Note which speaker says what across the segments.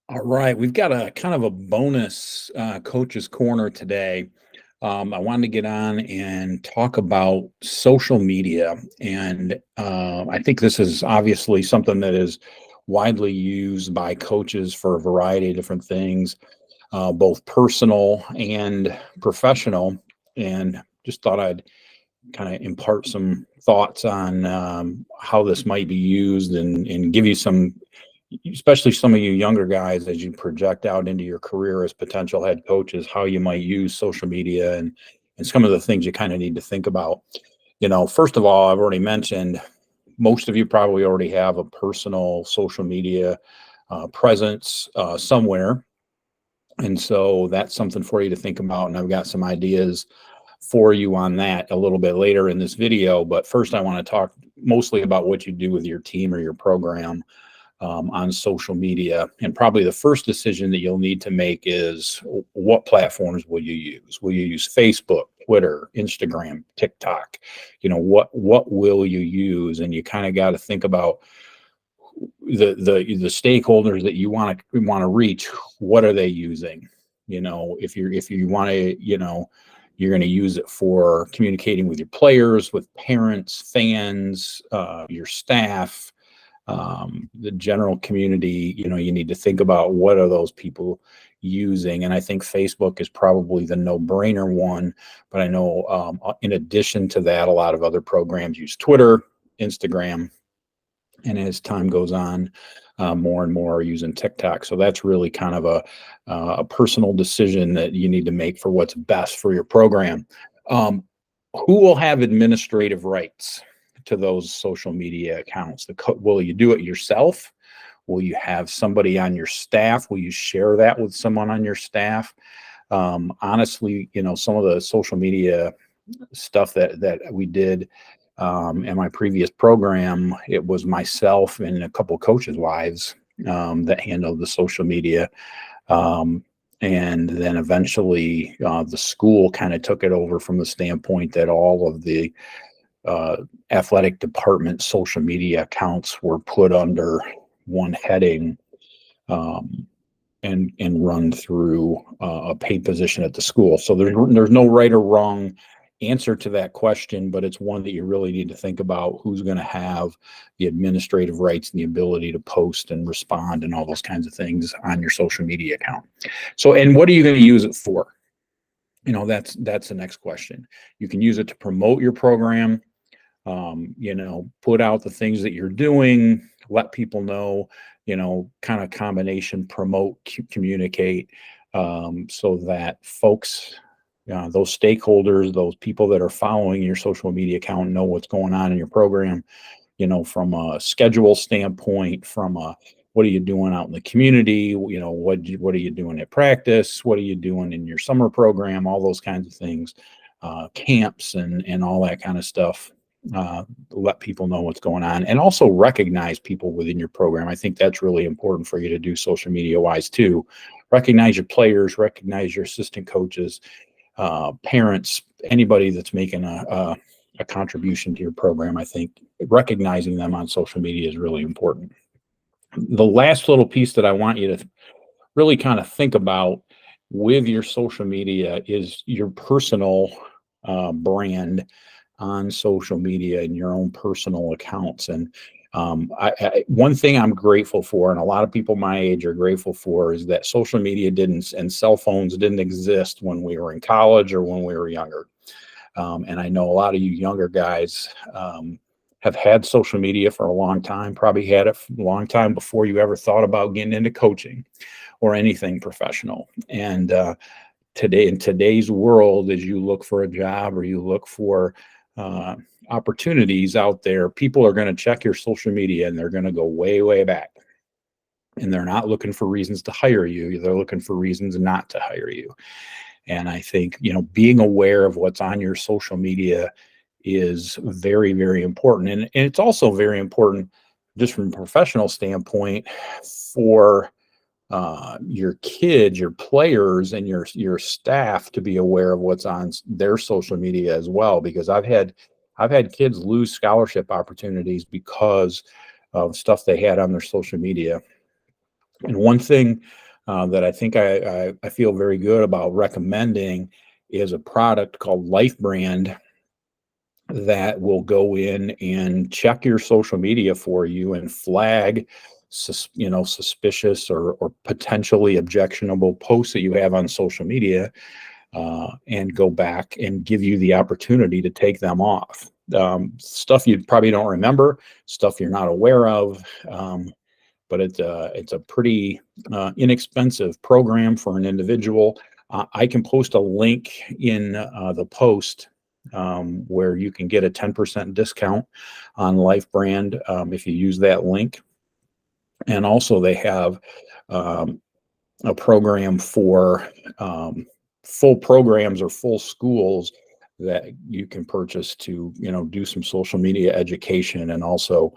Speaker 1: All right, we've got a kind of a bonus coach's corner today. I wanted to get on and talk about social media, and I think this is obviously something that is widely used by coaches for a variety of different things, both personal and professional. And just thought I'd kind of impart some thoughts on how this might be used and give you some, especially some of you younger guys, as you project out into your career as potential head coaches, how you might use social media and some of the things you kind of need to think about. First of all, I've already mentioned most of you probably already have a personal social media presence somewhere. And so that's something for you to think about. And I've got some ideas for you on that a little bit later in this video. But first, I want to talk mostly about what you do with your team or your program on social media. And probably the first decision that you'll need to make is what platforms will you use? Will you use Facebook, Twitter, Instagram, TikTok? What will you use? And you kind of got to think about the stakeholders that you want to reach. What are they using? If you want to, you're going to use it for communicating with your players, with parents, fans, your staff, the general community. You need to think about what are those people using. And I think Facebook is probably the no-brainer one. But I know in addition to that, a lot of other programs use Twitter, Instagram, and as time goes on, more and more are using TikTok. So that's really kind of a personal decision that you need to make for what's best for your program. Who will have administrative rights to those social media accounts? Will you do it yourself? Will you have somebody on your staff? Will you share that with someone on your staff? Honestly, some of the social media stuff that we did in my previous program, it was myself and a couple coaches' wives that handled the social media. And then eventually the school kind of took it over from the standpoint that all of the athletic department social media accounts were put under one heading and run through a paid position at the school. So there's no right or wrong answer to that question, but it's one that you really need to think about: who's going to have the administrative rights and the ability to post and respond and all those kinds of things on your social media account. So, and what are you going to use it for? That's the next question. You can use it to promote your program, put out the things that you're doing, let people know, kind of combination: promote, communicate, so that folks, those stakeholders, those people that are following your social media account, know what's going on in your program, from a schedule standpoint, from a what are you doing out in the community, what are you doing at practice, what are you doing in your summer program, all those kinds of things, camps and all that kind of stuff. Let people know what's going on, and also recognize people within your program. I think that's really important for you to do social media wise too. Recognize your players, recognize your assistant coaches, parents, anybody that's making a contribution to your program. I think recognizing them on social media is really important. The last little piece that I want you to really kind of think about with your social media is your personal brand on social media and your own personal accounts. And one thing I'm grateful for, and a lot of people my age are grateful for, is that social media didn't, and cell phones didn't exist when we were in college or when we were younger. And I know a lot of you younger guys have had social media for a long time, probably had it for a long time before you ever thought about getting into coaching or anything professional. And today, in today's world, as you look for a job or you look for opportunities out there, people are going to check your social media and they're going to go way, way back. And they're not looking for reasons to hire you. They're looking for reasons not to hire you. And I think, being aware of what's on your social media is very, very important. And it's also very important just from a professional standpoint for your kids, your players, and your staff to be aware of what's on their social media as well. Because I've had kids lose scholarship opportunities because of stuff they had on their social media. And one thing that I think I feel very good about recommending is a product called Life Brand that will go in and check your social media for you and flag suspicious or potentially objectionable posts that you have on social media, and go back and give you the opportunity to take them off. Stuff you probably don't remember, stuff you're not aware of, but it's a pretty inexpensive program for an individual. I can post a link in the post where you can get a 10% discount on Life Brand if you use that link. And also they have a program for full programs or full schools that you can purchase to, do some social media education and also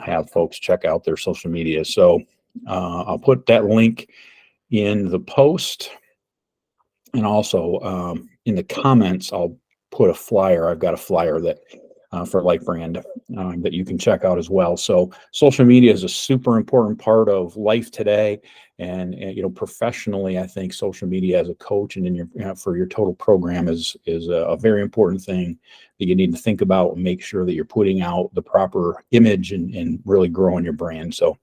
Speaker 1: have folks check out their social media. So I'll put that link in the post, and also in the comments, I'll put a flyer. I've got a flyer that for Life Brand that you can check out as well. So social media is a super important part of life today. And professionally, I think social media as a coach and in your for your total program is a very important thing that you need to think about and make sure that you're putting out the proper image and really growing your brand. So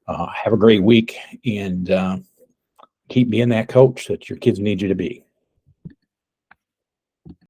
Speaker 1: have a great week, and keep being that coach that your kids need you to be.